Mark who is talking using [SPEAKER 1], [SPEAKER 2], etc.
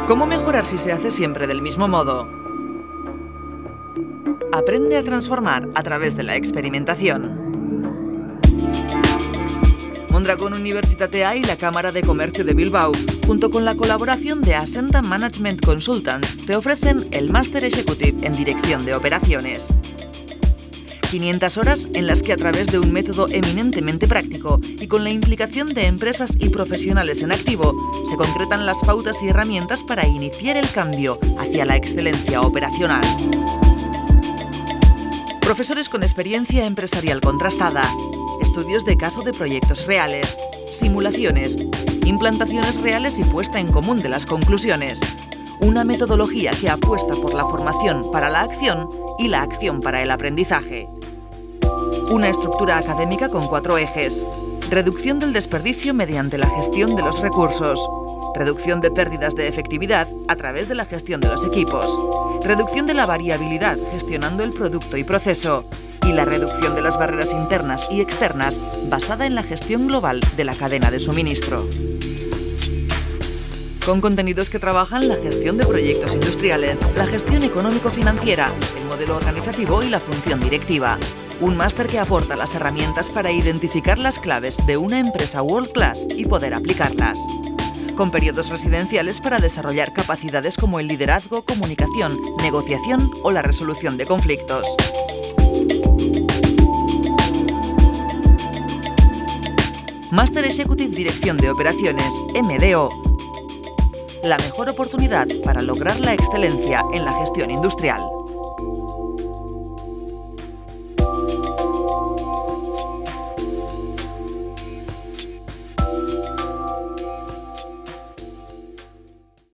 [SPEAKER 1] ¿Cómo mejorar si se hace siempre del mismo modo? Aprende a transformar a través de la experimentación. Mondragón Universitatea y la Cámara de Comercio de Bilbao, junto con la colaboración de Ascenta Management Consultants, te ofrecen el Máster Executive en Dirección de Operaciones. 500 horas en las que a través de un método eminentemente práctico y con la implicación de empresas y profesionales en activo, se concretan las pautas y herramientas para iniciar el cambio hacia la excelencia operacional. Profesores con experiencia empresarial contrastada, estudios de caso de proyectos reales, simulaciones, implantaciones reales y puesta en común de las conclusiones. Una metodología que apuesta por la formación para la acción y la acción para el aprendizaje. Una estructura académica con 4 ejes. Reducción del desperdicio mediante la gestión de los recursos. Reducción de pérdidas de efectividad a través de la gestión de los equipos. Reducción de la variabilidad gestionando el producto y proceso. Y la reducción de las barreras internas y externas basada en la gestión global de la cadena de suministro. Con contenidos que trabajan la gestión de proyectos industriales, la gestión económico-financiera, el modelo organizativo y la función directiva. Un máster que aporta las herramientas para identificar las claves de una empresa world class y poder aplicarlas. Con periodos residenciales para desarrollar capacidades como el liderazgo, comunicación, negociación o la resolución de conflictos. Máster Executive Dirección de Operaciones, MDO. La mejor oportunidad para lograr la excelencia en la gestión industrial.